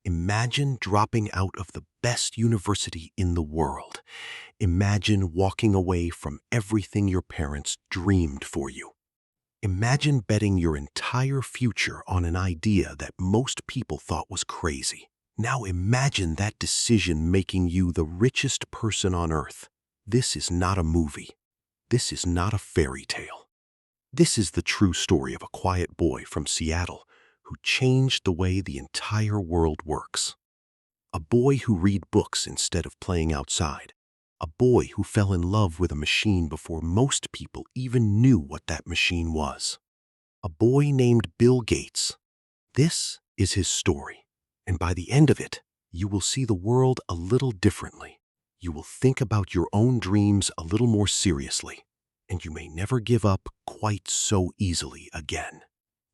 Imagine dropping out of the best university in the world. Imagine walking away from everything your parents dreamed for you. Imagine betting your entire future on an idea that most people thought was crazy. Now imagine that decision making you the richest person on earth. This is not a movie. This is not a fairy tale. This is the true story of a quiet boy from Seattle who changed the way the entire world works. A boy who read books instead of playing outside. A boy who fell in love with a machine before most people even knew what that machine was. A boy named Bill Gates. This is his story, and by the end of it, you will see the world a little differently. You will think about your own dreams a little more seriously, and you may never give up quite so easily again.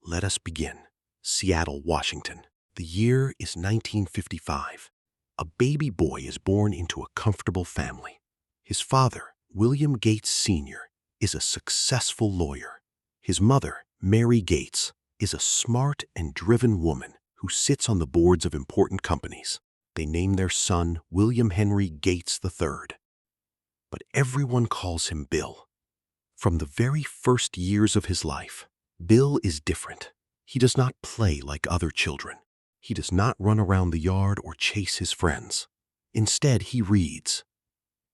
Let us begin. Seattle, Washington. The year is 1955. A baby boy is born into a comfortable family. His father, William Gates Sr., is a successful lawyer. His mother, Mary Gates, is a smart and driven woman who sits on the boards of important companies. They name their son William Henry Gates III. But everyone calls him Bill. From the very first years of his life, Bill is different. He does not play like other children. He does not run around the yard or chase his friends. Instead, he reads.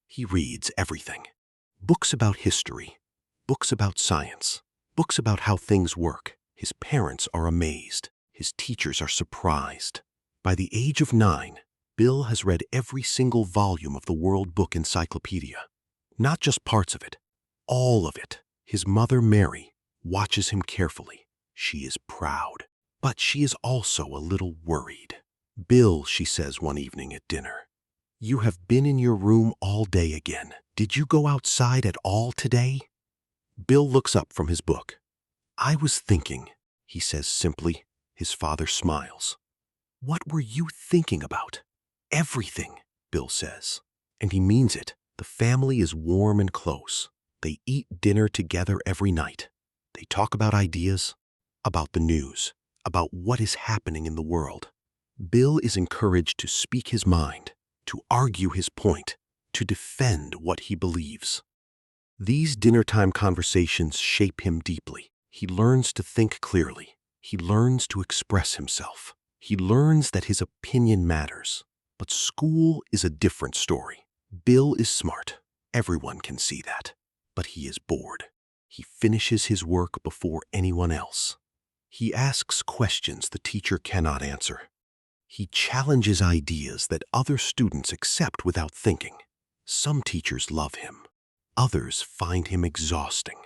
He reads everything. Books about history, books about science, books about how things work. His parents are amazed. His teachers are surprised. By the age of 9, Bill has read every single volume of the World Book Encyclopedia. Not just parts of it, all of it. His mother, Mary, watches him carefully. She is proud. But she is also a little worried. Bill, she says one evening at dinner, you have been in your room all day again. Did you go outside at all today? Bill looks up from his book. I was thinking, he says simply. His father smiles. What were you thinking about? Everything, Bill says. And he means it. The family is warm and close. They eat dinner together every night. They talk about ideas, about the news, about what is happening in the world. Bill is encouraged to speak his mind, to argue his point, to defend what he believes. These dinner-time conversations shape him deeply. He learns to think clearly. He learns to express himself. He learns that his opinion matters. But school is a different story. Bill is smart. Everyone can see that. But he is bored. He finishes his work before anyone else. He asks questions the teacher cannot answer. He challenges ideas that other students accept without thinking. Some teachers love him. Others find him exhausting.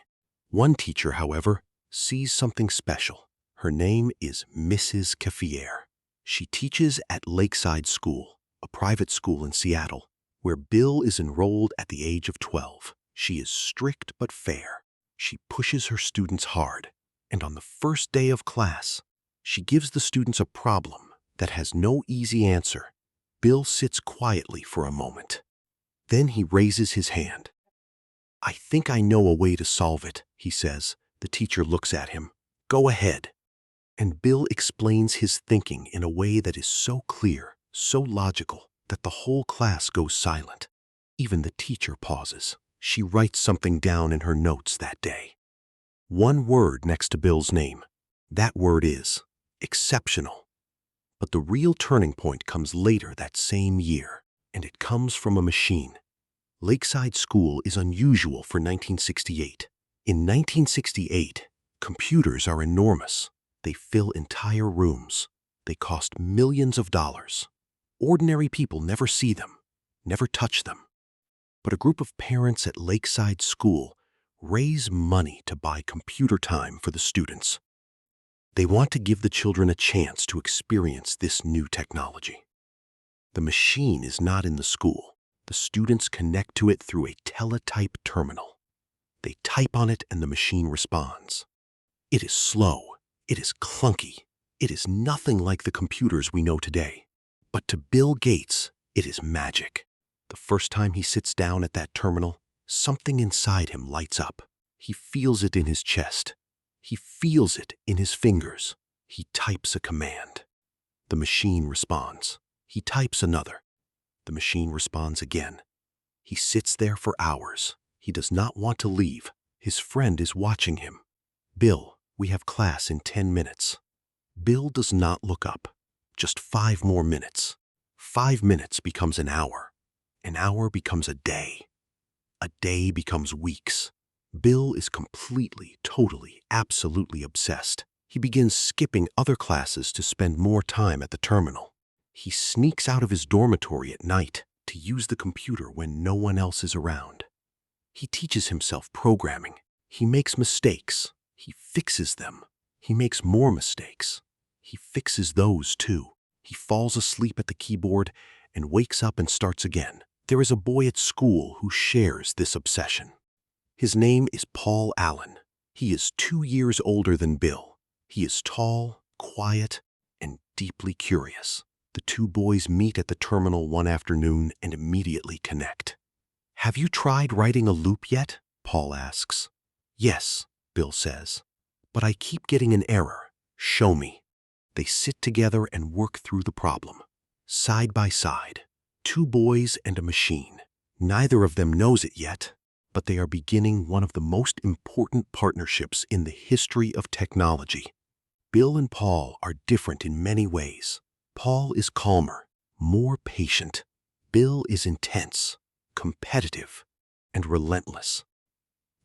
One teacher, however, sees something special. Her name is Mrs. Caffier. She teaches at Lakeside School, a private school in Seattle, where Bill is enrolled at the age of 12. She is strict but fair. She pushes her students hard. And on the first day of class, she gives the students a problem that has no easy answer. Bill sits quietly for a moment. Then he raises his hand. I think I know a way to solve it, he says. The teacher looks at him. Go ahead. And Bill explains his thinking in a way that is so clear, so logical, that the whole class goes silent. Even the teacher pauses. She writes something down in her notes that day. One word next to Bill's name. That word is exceptional. But the real turning point comes later that same year, and it comes from a machine. Lakeside School is unusual for 1968. In 1968, computers are enormous. They fill entire rooms. They cost millions of dollars. Ordinary people never see them, never touch them. But a group of parents at Lakeside School raise money to buy computer time for the students. They want to give the children a chance to experience this new technology. The machine is not in the school. The students connect to it through a teletype terminal. They type on it and the machine responds. It is slow. It is clunky. It is nothing like the computers we know today. But to Bill Gates, it is magic. The first time he sits down at that terminal, something inside him lights up. He feels it in his chest. He feels it in his fingers. He types a command. The machine responds. He types another. The machine responds again. He sits there for hours. He does not want to leave. His friend is watching him. Bill, we have class in 10 minutes. Bill does not look up. Just 5 more minutes. 5 minutes becomes an hour. An hour becomes a day. A day becomes weeks. Bill is completely, totally, absolutely obsessed. He begins skipping other classes to spend more time at the terminal. He sneaks out of his dormitory at night to use the computer when no one else is around. He teaches himself programming. He makes mistakes. He fixes them. He makes more mistakes. He fixes those too. He falls asleep at the keyboard and wakes up and starts again. There is a boy at school who shares this obsession. His name is Paul Allen. He is 2 years older than Bill. He is tall, quiet, and deeply curious. The two boys meet at the terminal one afternoon and immediately connect. "Have you tried writing a loop yet?" Paul asks. "Yes," Bill says. "But I keep getting an error. Show me." They sit together and work through the problem. Side by side, 2 boys and a machine. Neither of them knows it yet, but they are beginning one of the most important partnerships in the history of technology. Bill and Paul are different in many ways. Paul is calmer, more patient. Bill is intense, competitive, and relentless.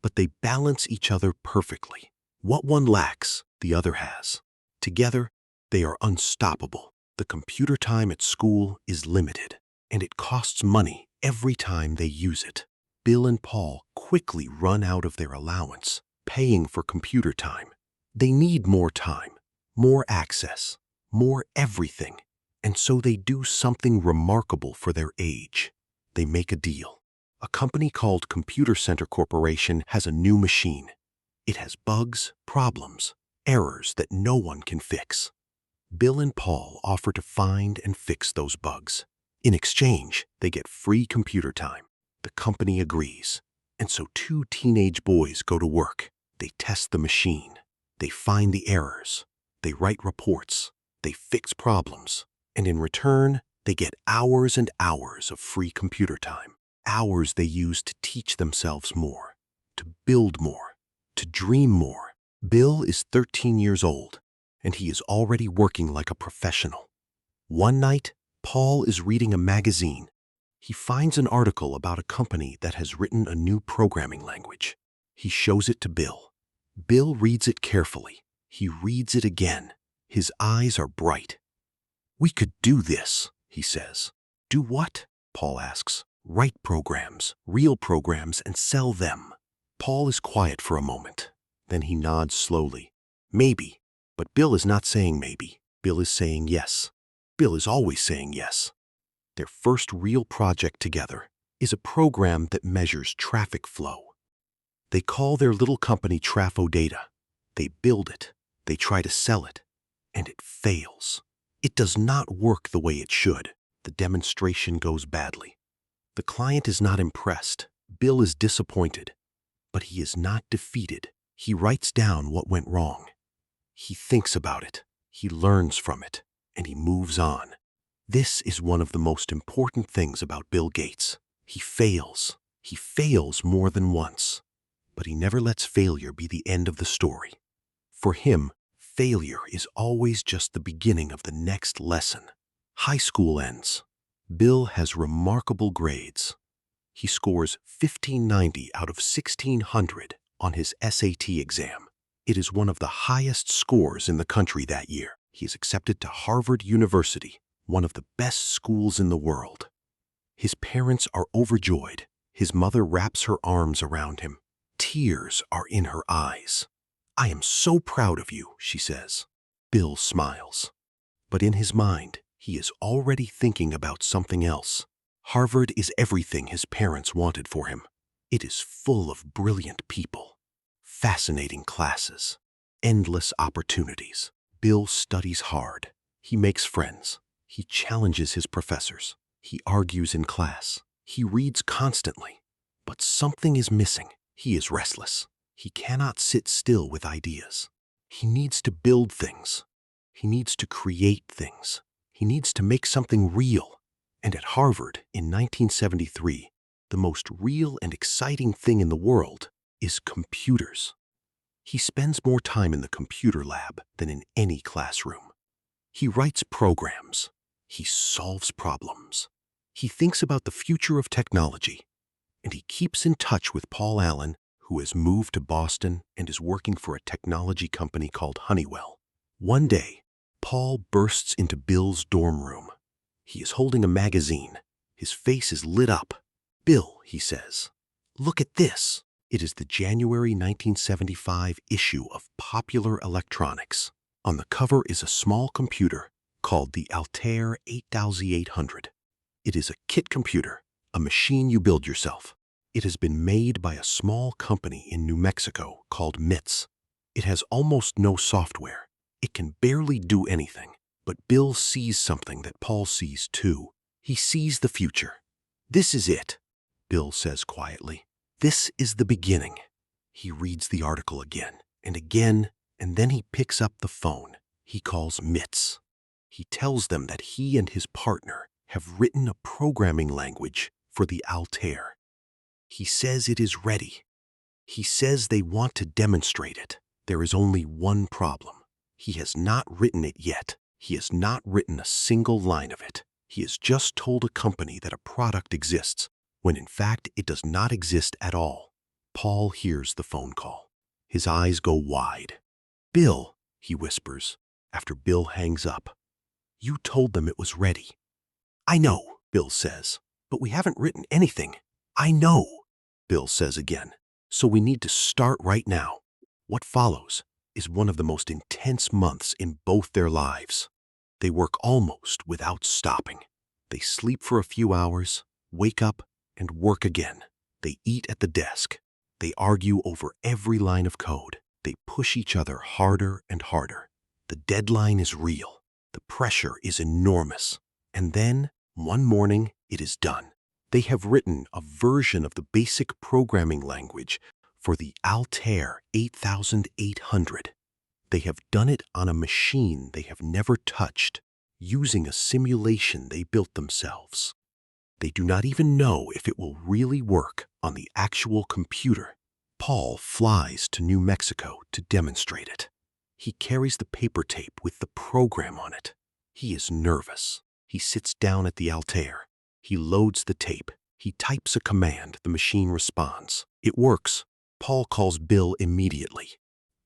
But they balance each other perfectly. What one lacks, the other has. Together, they are unstoppable. The computer time at school is limited, and it costs money every time they use it. Bill and Paul quickly run out of their allowance, paying for computer time. They need more time, more access, more everything, and so they do something remarkable for their age. They make a deal. A company called Computer Center Corporation has a new machine. It has bugs, problems, errors that no one can fix. Bill and Paul offer to find and fix those bugs. In exchange, they get free computer time. The company agrees, and so 2 teenage boys go to work. They test the machine. They find the errors. They write reports. They fix problems. And in return, they get hours and hours of free computer time. Hours they use to teach themselves more, to build more, to dream more. Bill is 13 years old, and he is already working like a professional. One night, Paul is reading a magazine. He finds an article about a company that has written a new programming language. He shows it to Bill. Bill reads it carefully. He reads it again. His eyes are bright. "We could do this," he says. "Do what?" Paul asks. "Write programs, real programs, and sell them." Paul is quiet for a moment. Then he nods slowly. "Maybe." But Bill is not saying maybe. Bill is saying yes. Bill is always saying yes. Their first real project together is a program that measures traffic flow. They call their little company Trafo Data. They build it. They try to sell it. And it fails. It does not work the way it should. The demonstration goes badly. The client is not impressed. Bill is disappointed. But he is not defeated. He writes down what went wrong. He thinks about it. He learns from it. And he moves on. This is one of the most important things about Bill Gates. He fails. He fails more than once. But he never lets failure be the end of the story. For him, failure is always just the beginning of the next lesson. High school ends. Bill has remarkable grades. He scores 1590 out of 1600 on his SAT exam. It is one of the highest scores in the country that year. He is accepted to Harvard University, one of the best schools in the world. His parents are overjoyed. His mother wraps her arms around him. Tears are in her eyes. "I am so proud of you," she says. Bill smiles. But in his mind, he is already thinking about something else. Harvard is everything his parents wanted for him. It is full of brilliant people, fascinating classes, endless opportunities. Bill studies hard. He makes friends. He challenges his professors. He argues in class. He reads constantly. But something is missing. He is restless. He cannot sit still with ideas. He needs to build things. He needs to create things. He needs to make something real. And at Harvard in 1973, the most real and exciting thing in the world is computers. He spends more time in the computer lab than in any classroom. He writes programs. He solves problems. He thinks about the future of technology. And he keeps in touch with Paul Allen, who has moved to Boston and is working for a technology company called Honeywell. One day, Paul bursts into Bill's dorm room. He is holding a magazine. His face is lit up. "Bill," he says, "look at this." It is the January 1975 issue of Popular Electronics. On the cover is a small computer called the Altair 8800. It is a kit computer, a machine you build yourself. It has been made by a small company in New Mexico called MITS. It has almost no software. It can barely do anything. But Bill sees something that Paul sees too. He sees the future. "This is it," Bill says quietly. "This is the beginning." He reads the article again, and then he picks up the phone. He calls MITS. He tells them that he and his partner have written a programming language for the Altair. He says it is ready. He says they want to demonstrate it. There is only one problem. He has not written it yet. He has not written a single line of it. He has just told a company that a product exists, when in fact it does not exist at all. Paul hears the phone call. His eyes go wide. "Bill," he whispers, after Bill hangs up, "you told them it was ready." "I know," Bill says, "but we haven't written anything." "I know," Bill says again, "so we need to start right now." What follows is one of the most intense months in both their lives. They work almost without stopping. They sleep for a few hours, wake up, and work again. They eat at the desk. They argue over every line of code. They push each other harder and harder. The deadline is real. The pressure is enormous. And then, one morning, it is done. They have written a version of the basic programming language for the Altair 8800. They have done it on a machine they have never touched, using a simulation they built themselves. They do not even know if it will really work on the actual computer. Paul flies to New Mexico to demonstrate it. He carries the paper tape with the program on it. He is nervous. He sits down at the Altair. He loads the tape. He types a command. The machine responds. It works. Paul calls Bill immediately.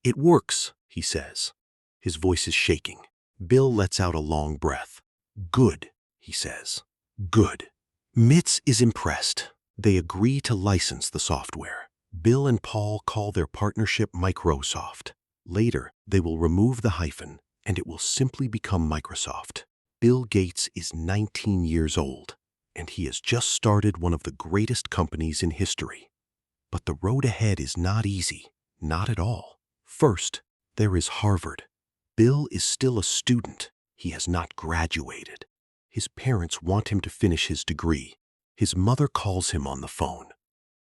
"It works," he says. His voice is shaking. Bill lets out a long breath. "Good," he says. "Good." MITS is impressed. They agree to license the software. Bill and Paul call their partnership Microsoft. Later, they will remove the hyphen, and it will simply become Microsoft. Bill Gates is 19 years old, and he has just started one of the greatest companies in history. But the road ahead is not easy, not at all. First, there is Harvard. Bill is still a student. He has not graduated. His parents want him to finish his degree. His mother calls him on the phone.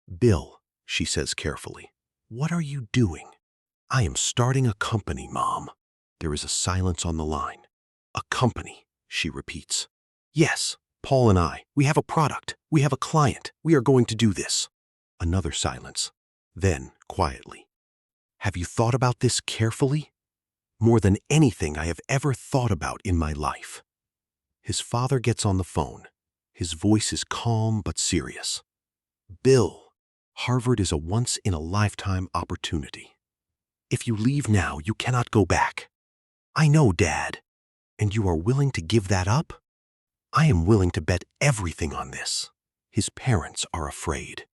"Bill," she says carefully, "what are you doing?" "I am starting a company, Mom." There is a silence on the line. "A company," she repeats. "Yes, Paul and I, we have a product. We have a client. We are going to do this." Another silence. Then, quietly, "Have you thought about this carefully?" "More than anything I have ever thought about in my life." His father gets on the phone. His voice is calm but serious. "Bill, Harvard is a once-in-a-lifetime opportunity. If you leave now, you cannot go back." "I know, Dad." "And you are willing to give that up?" "I am willing to bet everything on this." His parents are afraid.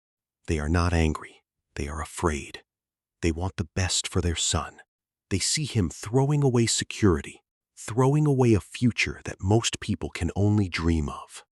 They are not angry. They are afraid. They want the best for their son. They see him throwing away security, throwing away a future that most people can only dream of.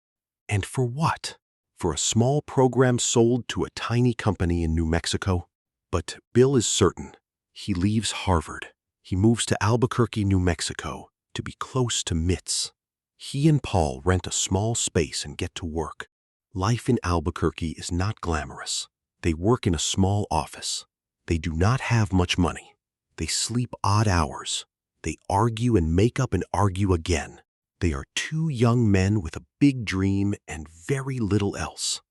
And for what? For a small program sold to a tiny company in New Mexico? But Bill is certain. He leaves Harvard. He moves to Albuquerque, New Mexico, to be close to MITS. He and Paul rent a small space and get to work. Life in Albuquerque is not glamorous. They work in a small office. They do not have much money. They sleep odd hours. They argue and make up and argue again. They are two young men with a big dream and very little else.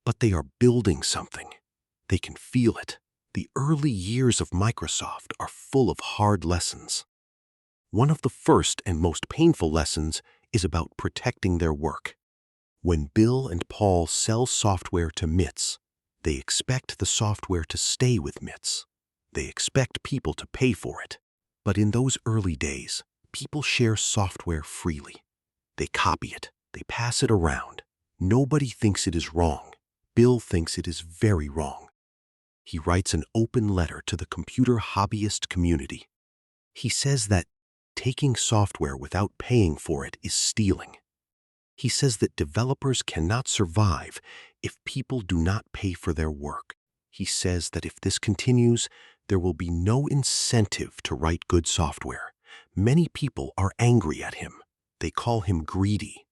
But they are building something. They can feel it. The early years of Microsoft are full of hard lessons. One of the first and most painful lessons is about protecting their work. When Bill and Paul sell software to MITs, they expect the software to stay with MITs. They expect people to pay for it. But in those early days, people share software freely. They copy it. They pass it around. Nobody thinks it is wrong. Bill thinks it is very wrong. He writes an open letter to the computer hobbyist community. He says that taking software without paying for it is stealing. He says that developers cannot survive if people do not pay for their work. He says that if this continues, there will be no incentive to write good software. Many people are angry at him. They call him greedy.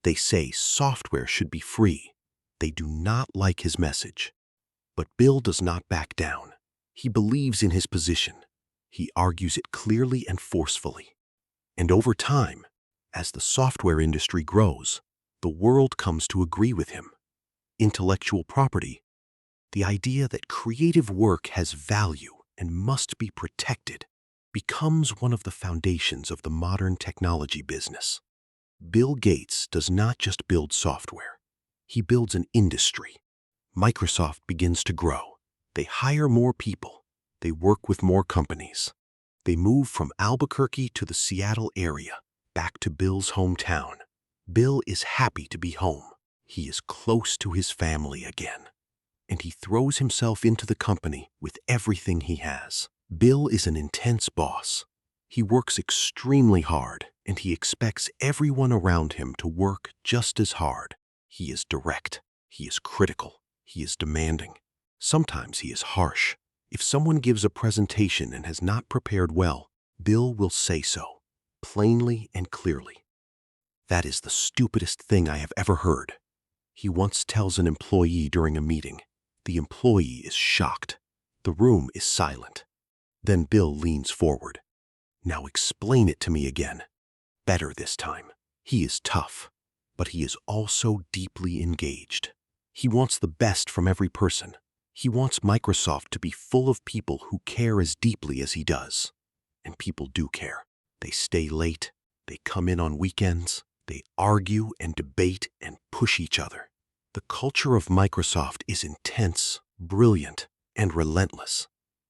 They say software should be free. They do not like his message. But Bill does not back down. He believes in his position. He argues it clearly and forcefully. And over time, as the software industry grows, the world comes to agree with him. Intellectual property, the idea that creative work has value and must be protected, becomes one of the foundations of the modern technology business. Bill Gates does not just build software. He builds an industry. Microsoft begins to grow. They hire more people. They work with more companies. They move from Albuquerque to the Seattle area, back to Bill's hometown. Bill is happy to be home. He is close to his family again. And he throws himself into the company with everything he has. Bill is an intense boss. He works extremely hard, and he expects everyone around him to work just as hard. He is direct. He is critical. He is demanding. Sometimes he is harsh. If someone gives a presentation and has not prepared well, Bill will say so, plainly and clearly. That is the stupidest thing I have ever heard. He once tells an employee during a meeting. The employee is shocked. The room is silent. Then Bill leans forward. Now explain it to me again. Better this time. He is tough, but he is also deeply engaged. He wants the best from every person. He wants Microsoft to be full of people who care as deeply as he does. And people do care. They stay late. They come in on weekends. They argue and debate and push each other. The culture of Microsoft is intense, brilliant, and relentless.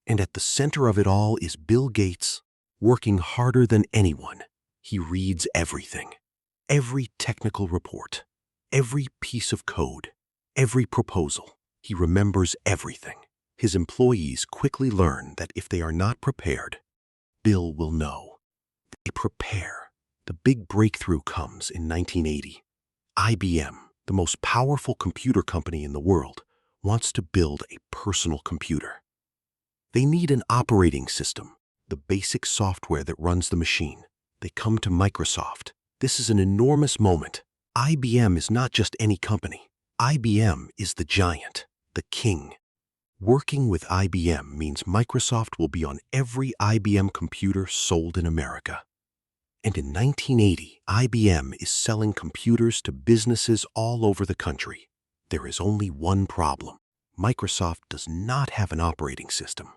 And at the center of it all is Bill Gates, working harder than anyone. He reads everything. Every technical report. Every piece of code. Every proposal. He remembers everything. His employees quickly learn that if they are not prepared, Bill will know. They prepare. The big breakthrough comes in 1980. IBM, the most powerful computer company in the world, wants to build a personal computer. They need an operating system, the basic software that runs the machine. They come to Microsoft. This is an enormous moment. IBM is not just any company. IBM is the giant, the king. Working with IBM means Microsoft will be on every IBM computer sold in America. And in 1980, IBM is selling computers to businesses all over the country. There is only one problem. Microsoft does not have an operating system.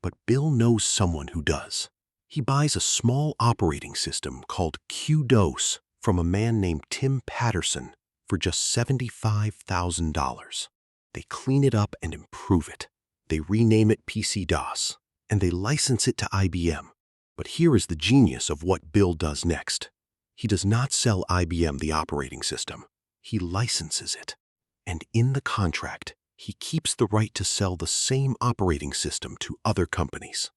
But Bill knows someone who does. He buys a small operating system called QDOS from a man named Tim Patterson for just $75,000. They clean it up and improve it. They rename it PC-DOS, and they license it to IBM. But here is the genius of what Bill does next. He does not sell IBM the operating system. He licenses it. And in the contract, he keeps the right to sell the same operating system to other companies.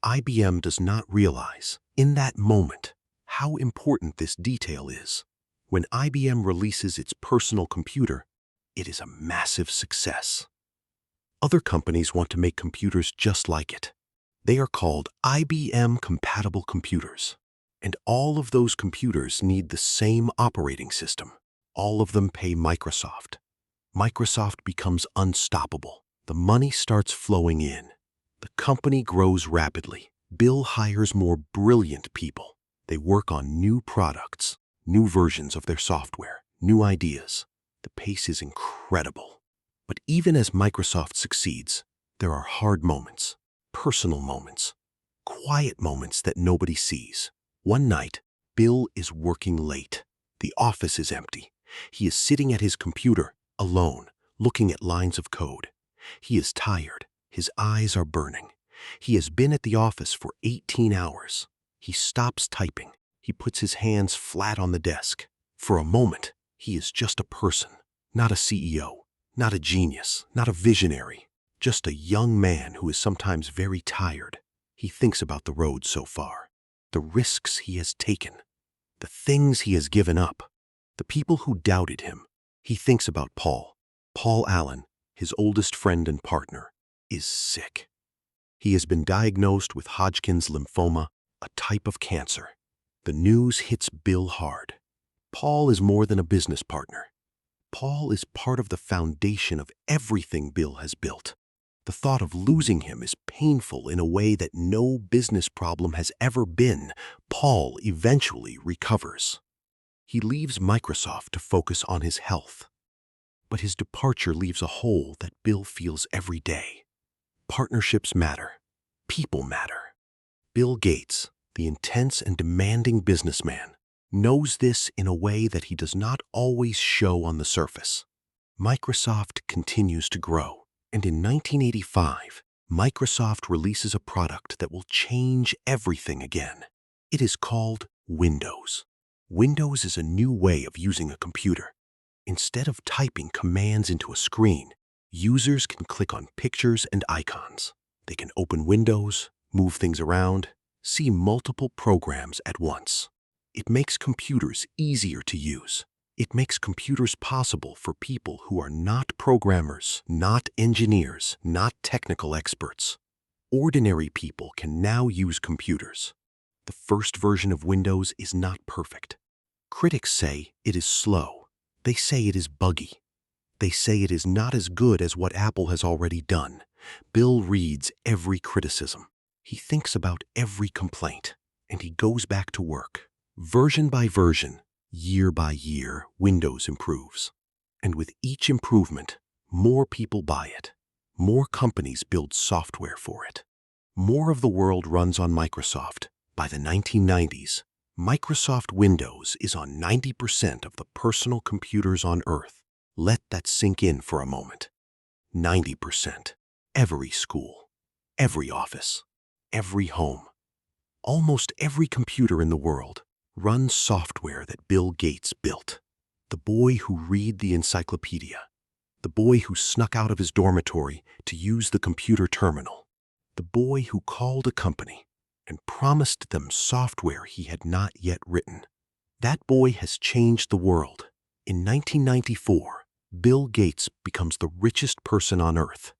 IBM does not realize, in that moment, how important this detail is. When IBM releases its personal computer, it is a massive success. Other companies want to make computers just like it. They are called IBM-compatible computers. And all of those computers need the same operating system. All of them pay Microsoft. Microsoft becomes unstoppable. The money starts flowing in. The company grows rapidly. Bill hires more brilliant people. They work on new products. new versions of their software, new ideas. The pace is incredible. But even as Microsoft succeeds, there are hard moments, personal moments, quiet moments that nobody sees. One night, Bill is working late. The office is empty. He is sitting at his computer, alone, looking at lines of code. He is tired. His eyes are burning. He has been at the office for 18 hours. He stops typing. He puts his hands flat on the desk. For a moment, he is just a person, not a CEO, not a genius, not a visionary, just a young man who is sometimes very tired. He thinks about the road so far, the risks he has taken, the things he has given up, the people who doubted him. He thinks about Paul. Paul Allen, his oldest friend and partner, is sick. He has been diagnosed with Hodgkin's lymphoma, a type of cancer. The news hits Bill hard. Paul is more than a business partner. Paul is part of the foundation of everything Bill has built. The thought of losing him is painful in a way that no business problem has ever been. Paul eventually recovers. He leaves Microsoft to focus on his health. But his departure leaves a hole that Bill feels every day. Partnerships matter. People matter. Bill Gates, the intense and demanding businessman, knows this in a way that he does not always show on the surface. Microsoft continues to grow, and in 1985, Microsoft releases a product that will change everything again. It is called Windows. Windows is a new way of using a computer. Instead of typing commands into a screen, users can click on pictures and icons. They can open windows, move things around, see multiple programs at once. It makes computers easier to use. It makes computers possible for people who are not programmers, not engineers, not technical experts. Ordinary people can now use computers. The first version of Windows is not perfect. Critics say it is slow. They say it is buggy. They say it is not as good as what Apple has already done. Bill reads every criticism. He thinks about every complaint, and he goes back to work. Version by version, year by year, Windows improves. And with each improvement, more people buy it. More companies build software for it. More of the world runs on Microsoft. By the 1990s, Microsoft Windows is on 90% of the personal computers on Earth. Let that sink in for a moment. 90%. Every school, every office, every home, almost every computer in the world runs software that Bill Gates built. The boy who read the encyclopedia, the boy who snuck out of his dormitory to use the computer terminal, the boy who called a company and promised them software he had not yet written. That boy has changed the world. In 1994, Bill Gates becomes the richest person on Earth.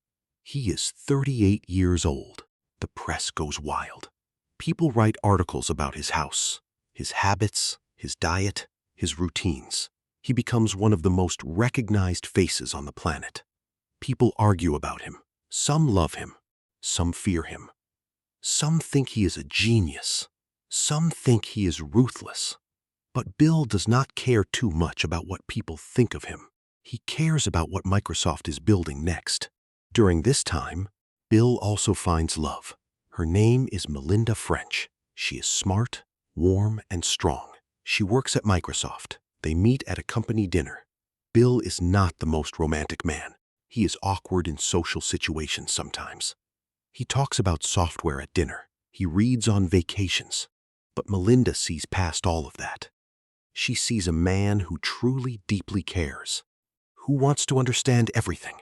He is 38 years old. The press goes wild. People write articles about his house, his habits, his diet, his routines. He becomes one of the most recognized faces on the planet. People argue about him. Some love him. Some fear him. Some think he is a genius. Some think he is ruthless. But Bill does not care too much about what people think of him. He cares about what Microsoft is building next. During this time, Bill also finds love. Her name is Melinda French. She is smart, warm, and strong. She works at Microsoft. They meet at a company dinner. Bill is not the most romantic man. He is awkward in social situations sometimes. He talks about software at dinner. He reads on vacations. But Melinda sees past all of that. She sees a man who truly, deeply cares, who wants to understand everything,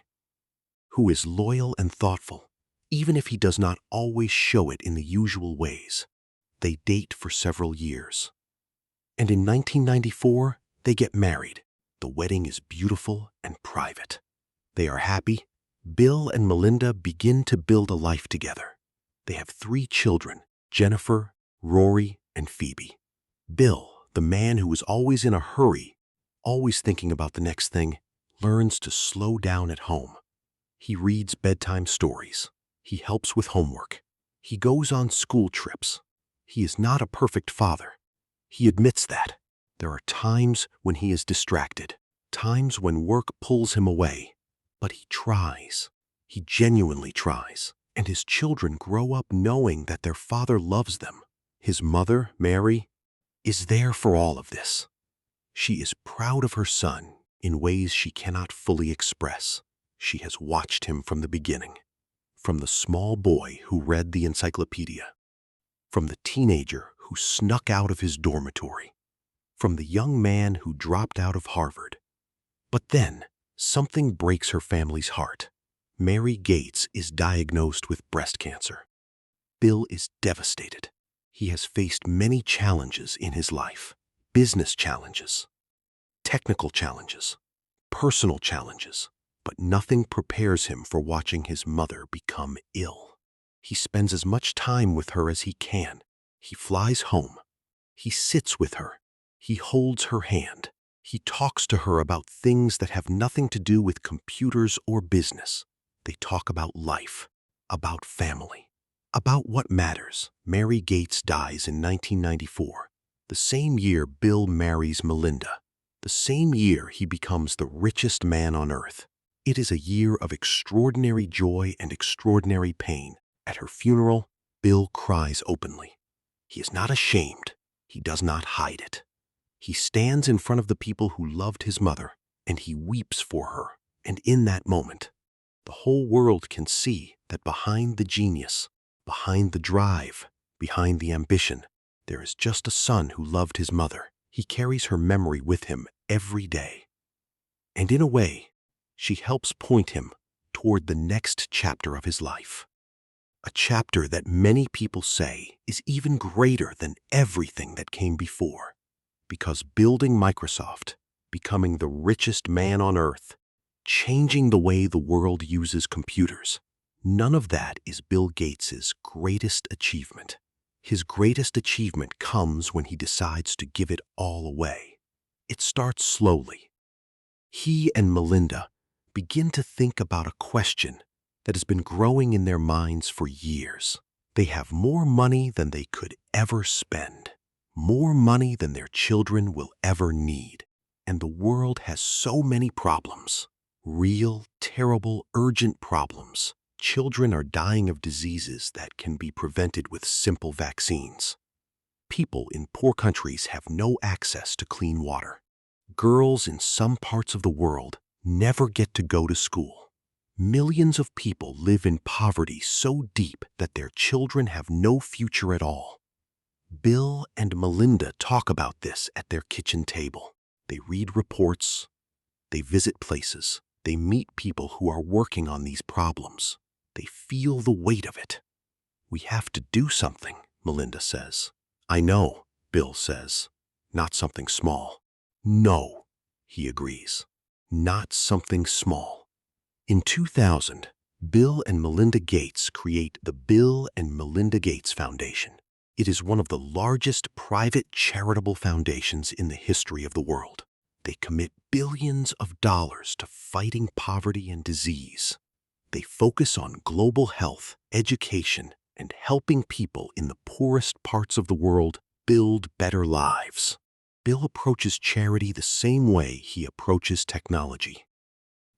who is loyal and thoughtful, even if he does not always show it in the usual ways. They date for several years. And in 1994, they get married. The wedding is beautiful and private. They are happy. Bill and Melinda begin to build a life together. They have 3 children, Jennifer, Rory, and Phoebe. Bill, the man who is always in a hurry, always thinking about the next thing, learns to slow down at home. He reads bedtime stories. He helps with homework. He goes on school trips. He is not a perfect father. He admits that. There are times when he is distracted, times when work pulls him away, but he tries. He genuinely tries, and his children grow up knowing that their father loves them. His mother, Mary, is there for all of this. She is proud of her son in ways she cannot fully express. She has watched him from the beginning, from the small boy who read the encyclopedia, from the teenager who snuck out of his dormitory, from the young man who dropped out of Harvard. But then, something breaks her family's heart. Mary Gates is diagnosed with breast cancer. Bill is devastated. He has faced many challenges in his life: business challenges, technical challenges, personal challenges, but nothing prepares him for watching his mother become ill. He spends as much time with her as he can. He flies home. He sits with her. He holds her hand. He talks to her about things that have nothing to do with computers or business. They talk about life, about family, about what matters. Mary Gates dies in 1994, the same year Bill marries Melinda, the same year he becomes the richest man on earth. It is a year of extraordinary joy and extraordinary pain. At her funeral, Bill cries openly. He is not ashamed. He does not hide it. He stands in front of the people who loved his mother, and he weeps for her. And in that moment, the whole world can see that behind the genius, behind the drive, behind the ambition, there is just a son who loved his mother. He carries her memory with him every day. And in a way, she helps point him toward the next chapter of his life. A chapter that many people say is even greater than everything that came before. Because building Microsoft, becoming the richest man on earth, changing the way the world uses computers, none of that is Bill Gates's greatest achievement. His greatest achievement comes when he decides to give it all away. It starts slowly. He and Melinda begin to think about a question that has been growing in their minds for years. They have more money than they could ever spend, more money than their children will ever need. And the world has so many problems, real, terrible, urgent problems. Children are dying of diseases that can be prevented with simple vaccines. People in poor countries have no access to clean water. Girls in some parts of the world never get to go to school. Millions of people live in poverty so deep that their children have no future at all. Bill and Melinda talk about this at their kitchen table. They read reports, they visit places, they meet people who are working on these problems. They feel the weight of it. We have to do something, Melinda says. I know, Bill says. Not something small. No, he agrees. Not something small. In 2000, Bill and Melinda Gates create the Bill and Melinda Gates Foundation. It is one of the largest private charitable foundations in the history of the world. They commit billions of dollars to fighting poverty and disease. They focus on global health, education, and helping people in the poorest parts of the world build better lives. Bill approaches charity the same way he approaches technology,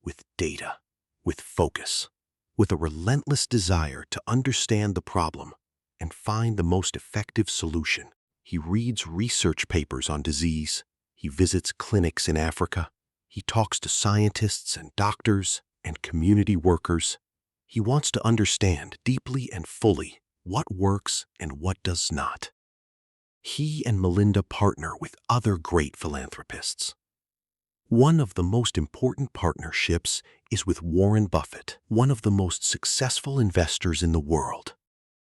with data, with focus, with a relentless desire to understand the problem and find the most effective solution. He reads research papers on disease, he visits clinics in Africa, he talks to scientists and doctors and community workers. He wants to understand deeply and fully what works and what does not. He and Melinda partner with other great philanthropists. One of the most important partnerships is with Warren Buffett, one of the most successful investors in the world,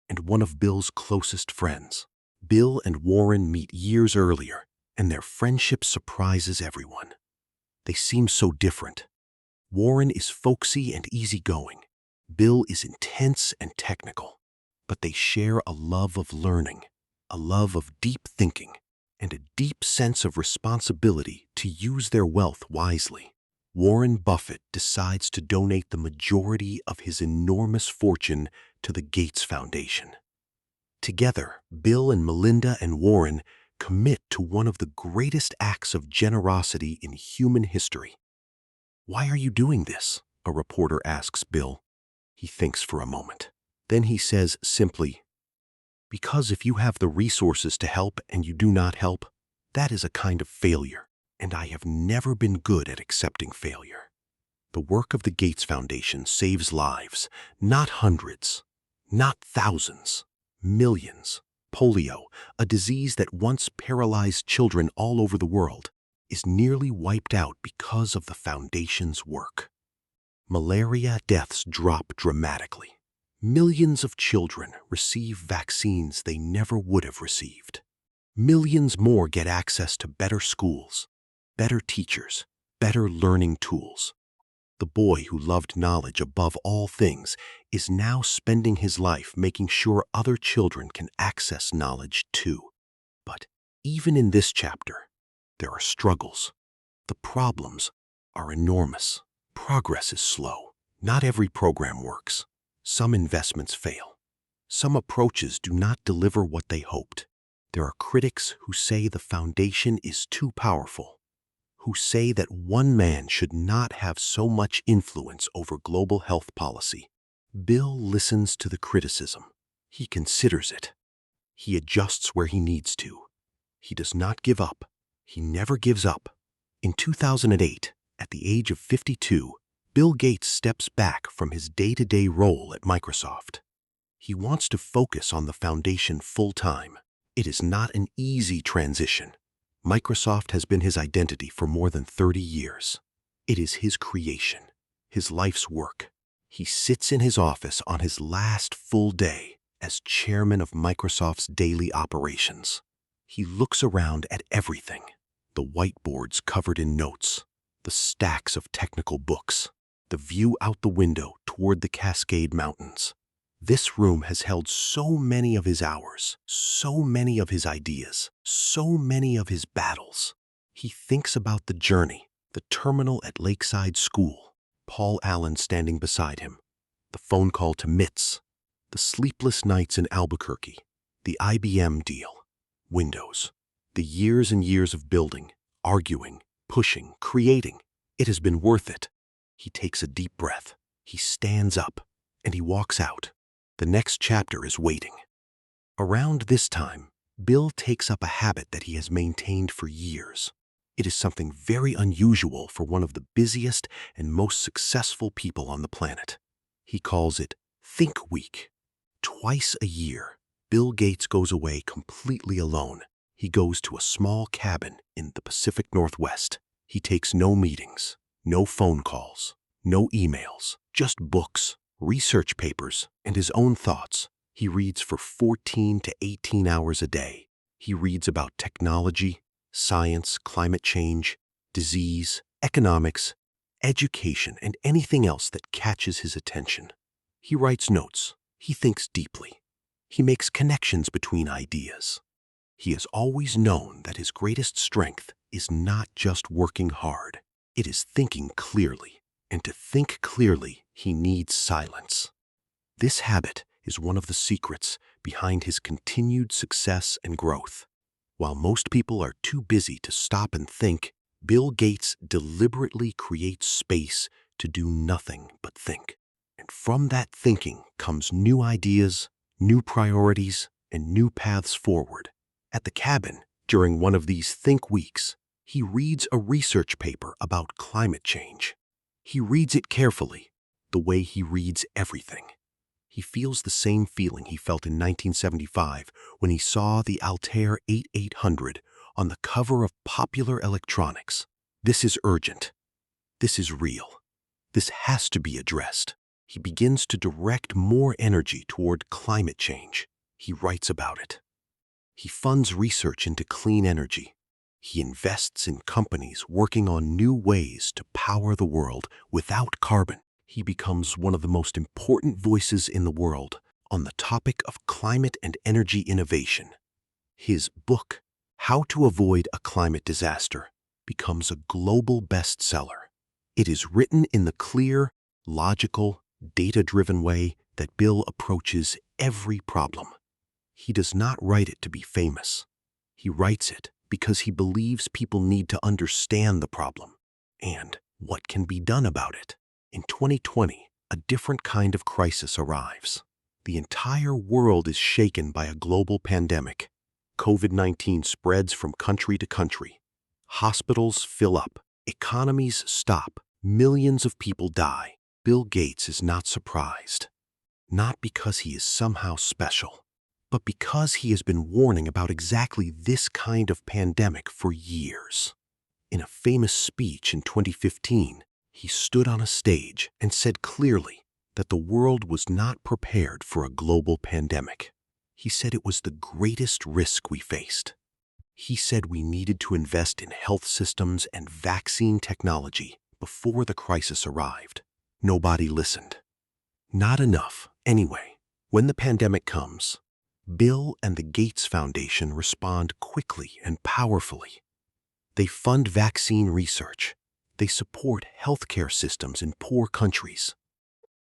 and one of Bill's closest friends. Bill and Warren meet years earlier, and their friendship surprises everyone. They seem so different. Warren is folksy and easygoing. Bill is intense and technical, but they share a love of learning, a love of deep thinking, and a deep sense of responsibility to use their wealth wisely. Warren Buffett decides to donate the majority of his enormous fortune to the Gates Foundation. Together, Bill and Melinda and Warren commit to one of the greatest acts of generosity in human history. "Why are you doing this?" a reporter asks Bill. He thinks for a moment. Then he says simply, "Because if you have the resources to help and you do not help, that is a kind of failure, and I have never been good at accepting failure." The work of the Gates Foundation saves lives, not hundreds, not thousands, millions. Polio, a disease that once paralyzed children all over the world, is nearly wiped out because of the Foundation's work. Malaria deaths drop dramatically. Millions of children receive vaccines they never would have received. Millions more get access to better schools, better teachers, better learning tools. The boy who loved knowledge above all things is now spending his life making sure other children can access knowledge too. But even in this chapter, there are struggles. The problems are enormous. Progress is slow. Not every program works. Some investments fail. Some approaches do not deliver what they hoped. There are critics who say the foundation is too powerful, who say that one man should not have so much influence over global health policy. Bill listens to the criticism. He considers it. He adjusts where he needs to. He does not give up. He never gives up. In 2008, at the age of 52, Bill Gates steps back from his day-to-day role at Microsoft. He wants to focus on the foundation full-time. It is not an easy transition. Microsoft has been his identity for more than 30 years. It is his creation, his life's work. He sits in his office on his last full day as chairman of Microsoft's daily operations. He looks around at everything: the whiteboards covered in notes, the stacks of technical books, the view out the window toward the Cascade Mountains. This room has held so many of his hours, so many of his ideas, so many of his battles. He thinks about the journey, the terminal at Lakeside School, Paul Allen standing beside him, the phone call to MITS, the sleepless nights in Albuquerque, the IBM deal, Windows, the years and years of building, arguing, pushing, creating. It has been worth it. He takes a deep breath. He stands up, and he walks out. The next chapter is waiting. Around this time, Bill takes up a habit that he has maintained for years. It is something very unusual for one of the busiest and most successful people on the planet. He calls it Think Week. Twice a year, Bill Gates goes away completely alone. He goes to a small cabin in the Pacific Northwest. He takes no meetings, no phone calls, no emails, just books, research papers, and his own thoughts. He reads for 14 to 18 hours a day. He reads about technology, science, climate change, disease, economics, education, and anything else that catches his attention. He writes notes. He thinks deeply. He makes connections between ideas. He has always known that his greatest strength is not just working hard. It is thinking clearly. And to think clearly, he needs silence. This habit is one of the secrets behind his continued success and growth. While most people are too busy to stop and think, Bill Gates deliberately creates space to do nothing but think. And from that thinking comes new ideas, new priorities, and new paths forward. At the cabin, during one of these Think Weeks, he reads a research paper about climate change. He reads it carefully, the way he reads everything. He feels the same feeling he felt in 1975 when he saw the Altair 8800 on the cover of Popular Electronics. This is urgent. This is real. This has to be addressed. He begins to direct more energy toward climate change. He writes about it. He funds research into clean energy. He invests in companies working on new ways to power the world without carbon. He becomes one of the most important voices in the world on the topic of climate and energy innovation. His book, How to Avoid a Climate Disaster, becomes a global bestseller. It is written in the clear, logical, data-driven way that Bill approaches every problem. He does not write it to be famous. He writes it because he believes people need to understand the problem and what can be done about it. In 2020, a different kind of crisis arrives. The entire world is shaken by a global pandemic. COVID-19 spreads from country to country. Hospitals fill up. Economies stop. Millions of people die. Bill Gates is not surprised. Not because he is somehow special, but because he has been warning about exactly this kind of pandemic for years. In a famous speech in 2015, he stood on a stage and said clearly that the world was not prepared for a global pandemic. He said it was the greatest risk we faced. He said we needed to invest in health systems and vaccine technology before the crisis arrived. Nobody listened. Not enough, anyway. When the pandemic comes, Bill and the Gates Foundation respond quickly and powerfully. They fund vaccine research. They support healthcare systems in poor countries.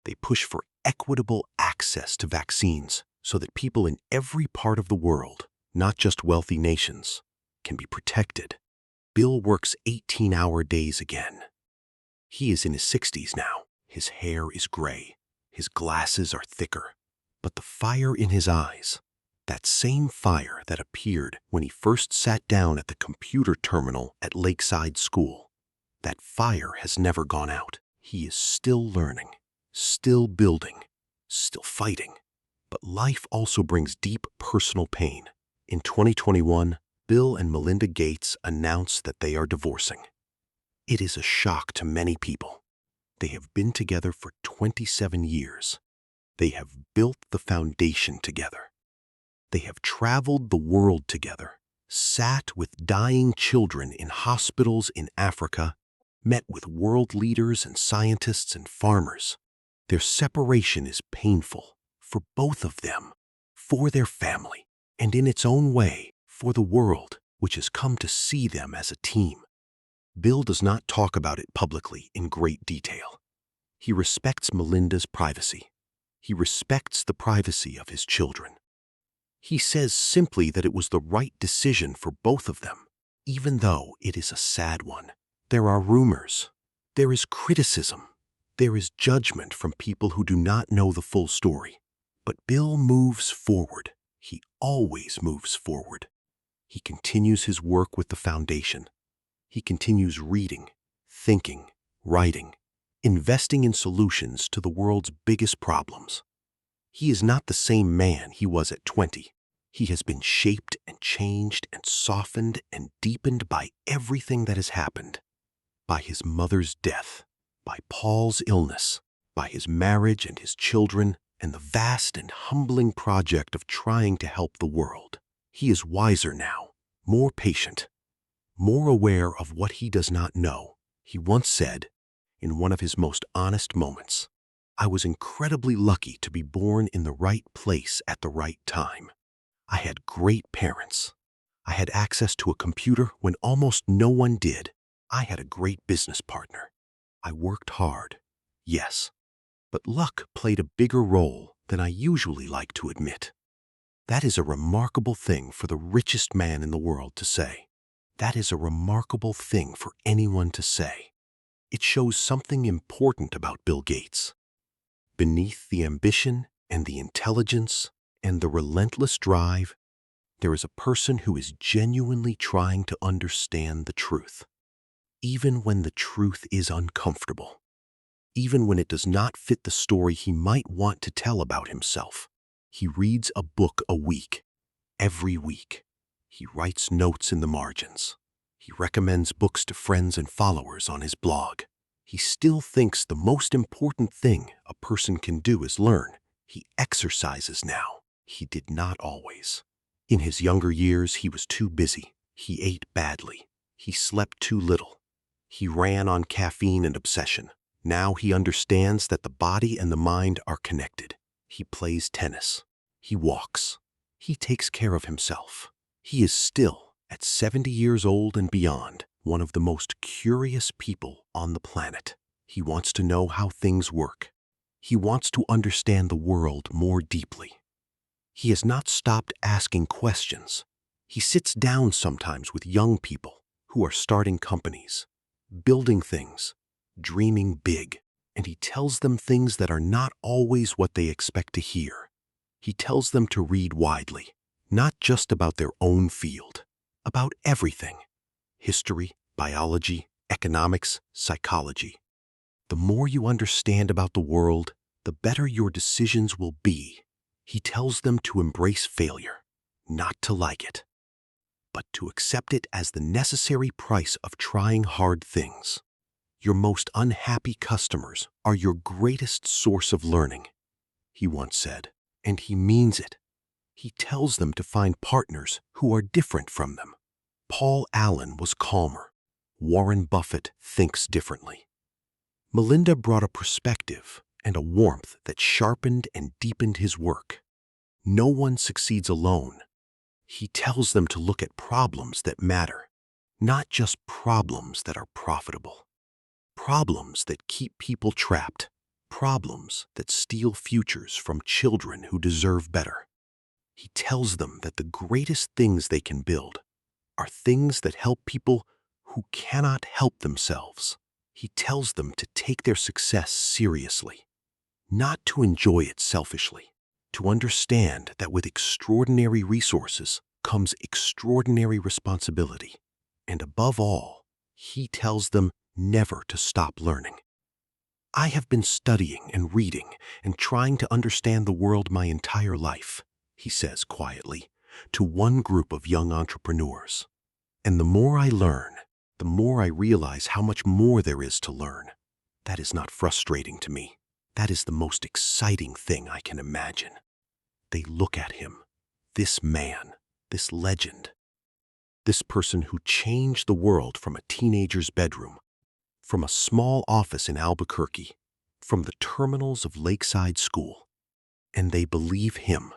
They push for equitable access to vaccines so that people in every part of the world, not just wealthy nations, can be protected. Bill works 18-hour days again. He is in his 60s now. His hair is gray. His glasses are thicker. But the fire in his eyes, that same fire that appeared when he first sat down at the computer terminal at Lakeside School, that fire has never gone out. He is still learning, still building, still fighting. But life also brings deep personal pain. In 2021, Bill and Melinda Gates announced that they are divorcing. It is a shock to many people. They have been together for 27 years. They have built the foundation together. They have traveled the world together, sat with dying children in hospitals in Africa, met with world leaders and scientists and farmers. Their separation is painful for both of them, for their family, and in its own way, for the world, which has come to see them as a team. Bill does not talk about it publicly in great detail. He respects Melinda's privacy. He respects the privacy of his children. He says simply that it was the right decision for both of them, even though it is a sad one. There are rumors. There is criticism. There is judgment from people who do not know the full story. But Bill moves forward. He always moves forward. He continues his work with the foundation. He continues reading, thinking, writing, investing in solutions to the world's biggest problems. He is not the same man he was at 20. He has been shaped and changed and softened and deepened by everything that has happened. By his mother's death, by Paul's illness, by his marriage and his children, and the vast and humbling project of trying to help the world. He is wiser now, more patient, more aware of what he does not know. He once said, in one of his most honest moments, "I was incredibly lucky to be born in the right place at the right time. I had great parents. I had access to a computer when almost no one did. I had a great business partner. I worked hard, yes, but luck played a bigger role than I usually like to admit." That is a remarkable thing for the richest man in the world to say. That is a remarkable thing for anyone to say. It shows something important about Bill Gates. Beneath the ambition and the intelligence and the relentless drive, there is a person who is genuinely trying to understand the truth, even when the truth is uncomfortable, even when it does not fit the story he might want to tell about himself. He reads a book a week, every week. He writes notes in the margins. He recommends books to friends and followers on his blog. He still thinks the most important thing a person can do is learn. He exercises now. He did not always. In his younger years, he was too busy. He ate badly. He slept too little. He ran on caffeine and obsession. Now he understands that the body and the mind are connected. He plays tennis. He walks. He takes care of himself. He is still, at 70 years old and beyond, one of the most curious people on the planet. He wants to know how things work. He wants to understand the world more deeply. He has not stopped asking questions. He sits down sometimes with young people who are starting companies, building things, dreaming big, and he tells them things that are not always what they expect to hear. He tells them to read widely, not just about their own field, about everything: history, biology, economics, psychology. The more you understand about the world, the better your decisions will be. He tells them to embrace failure, not to like it, but to accept it as the necessary price of trying hard things. Your most unhappy customers are your greatest source of learning, he once said, and he means it. He tells them to find partners who are different from them. Paul Allen was calmer. Warren Buffett thinks differently. Melinda brought a perspective and a warmth that sharpened and deepened his work. No one succeeds alone. He tells them to look at problems that matter, not just problems that are profitable. Problems that keep people trapped. Problems that steal futures from children who deserve better. He tells them that the greatest things they can build are things that help people who cannot help themselves. He tells them to take their success seriously, not to enjoy it selfishly, to understand that with extraordinary resources comes extraordinary responsibility. And above all, he tells them never to stop learning. I have been studying and reading and trying to understand the world my entire life, he says quietly, to one group of young entrepreneurs. And the more I learn, the more I realize how much more there is to learn. That is not frustrating to me. That is the most exciting thing I can imagine. They look at him, this man, this legend, this person who changed the world from a teenager's bedroom, from a small office in Albuquerque, from the terminals of Lakeside School. And they believe him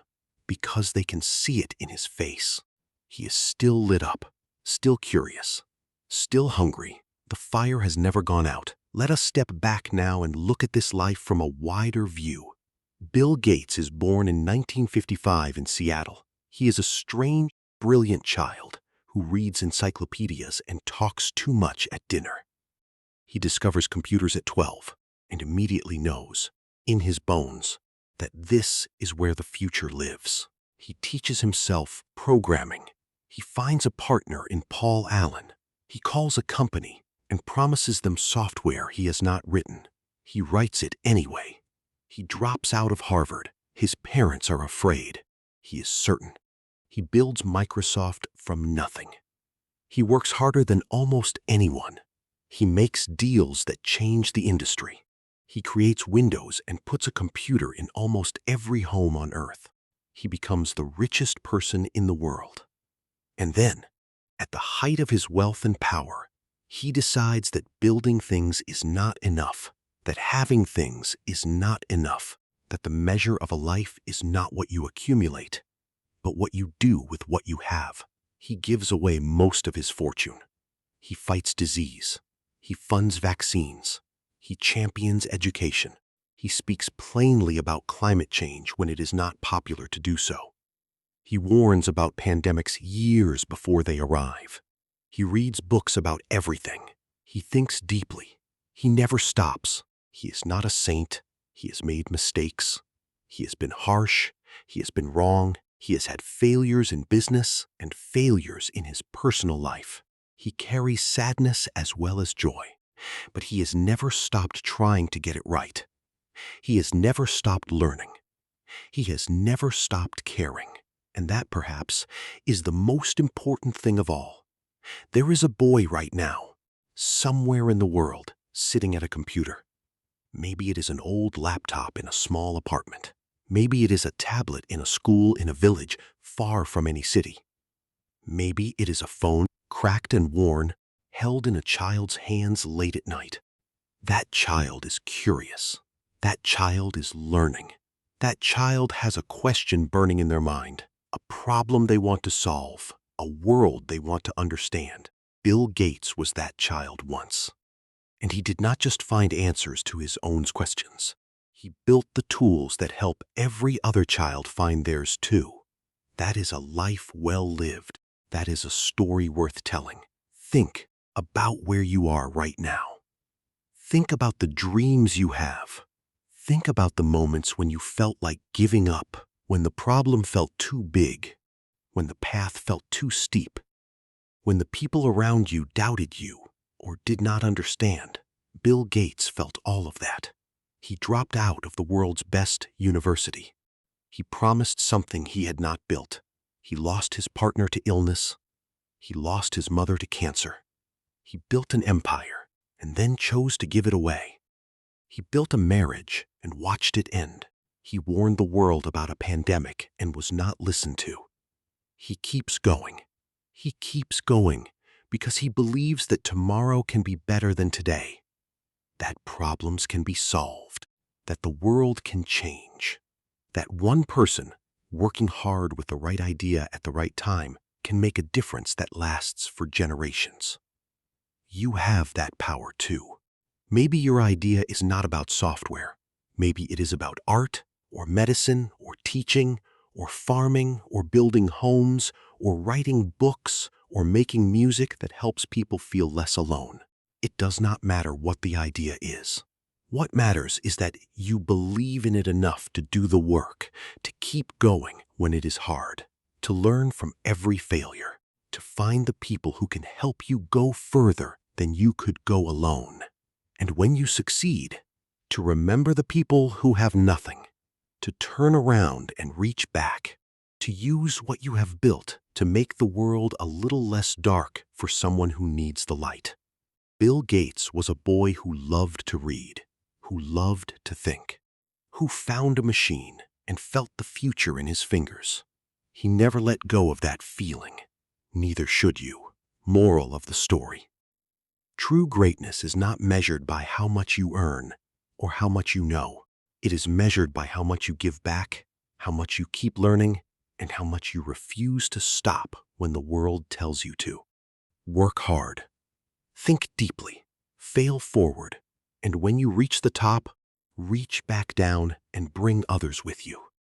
because they can see it in his face. He is still lit up, still curious, still hungry. The fire has never gone out. Let us step back now and look at this life from a wider view. Bill Gates is born in 1955 in Seattle. He is a strange, brilliant child who reads encyclopedias and talks too much at dinner. He discovers computers at 12 and immediately knows, in his bones, that this is where the future lives. He teaches himself programming. He finds a partner in Paul Allen. He calls a company and promises them software he has not written. He writes it anyway. He drops out of Harvard. His parents are afraid. He is certain. He builds Microsoft from nothing. He works harder than almost anyone. He makes deals that change the industry. He creates Windows and puts a computer in almost every home on Earth. He becomes the richest person in the world. And then, at the height of his wealth and power, he decides that building things is not enough, that having things is not enough, that the measure of a life is not what you accumulate, but what you do with what you have. He gives away most of his fortune. He fights disease. He funds vaccines. He champions education. He speaks plainly about climate change when it is not popular to do so. He warns about pandemics years before they arrive. He reads books about everything. He thinks deeply. He never stops. He is not a saint. He has made mistakes. He has been harsh. He has been wrong. He has had failures in business and failures in his personal life. He carries sadness as well as joy, but he has never stopped trying to get it right. He has never stopped learning. He has never stopped caring. And that, perhaps, is the most important thing of all. There is a boy right now, somewhere in the world, sitting at a computer. Maybe it is an old laptop in a small apartment. Maybe it is a tablet in a school in a village far from any city. Maybe it is a phone, cracked and worn, held in a child's hands late at night. That child is curious. That child is learning. That child has a question burning in their mind, a problem they want to solve, a world they want to understand. Bill Gates was that child once. And he did not just find answers to his own questions. He built the tools that help every other child find theirs too. That is a life well lived. That is a story worth telling. Think about where you are right now. Think about the dreams you have. Think about the moments when you felt like giving up, when the problem felt too big, when the path felt too steep, when the people around you doubted you or did not understand. Bill Gates felt all of that. He dropped out of the world's best university. He promised something he had not built. He lost his partner to illness. He lost his mother to cancer. He built an empire and then chose to give it away. He built a marriage and watched it end. He warned the world about a pandemic and was not listened to. He keeps going. He keeps going because he believes that tomorrow can be better than today, that problems can be solved, that the world can change, that one person working hard with the right idea at the right time can make a difference that lasts for generations. You have that power too. Maybe your idea is not about software. Maybe it is about art, or medicine, or teaching, or farming, or building homes, or writing books, or making music that helps people feel less alone. It does not matter what the idea is. What matters is that you believe in it enough to do the work, to keep going when it is hard, to learn from every failure, to find the people who can help you go further than you could go alone. And when you succeed, to remember the people who have nothing, to turn around and reach back, to use what you have built to make the world a little less dark for someone who needs the light. Bill Gates was a boy who loved to read, who loved to think, who found a machine and felt the future in his fingers. He never let go of that feeling. Neither should you. Moral of the story: true greatness is not measured by how much you earn or how much you know. It is measured by how much you give back, how much you keep learning, and how much you refuse to stop when the world tells you to. Work hard. Think deeply. Fail forward. And when you reach the top, reach back down and bring others with you.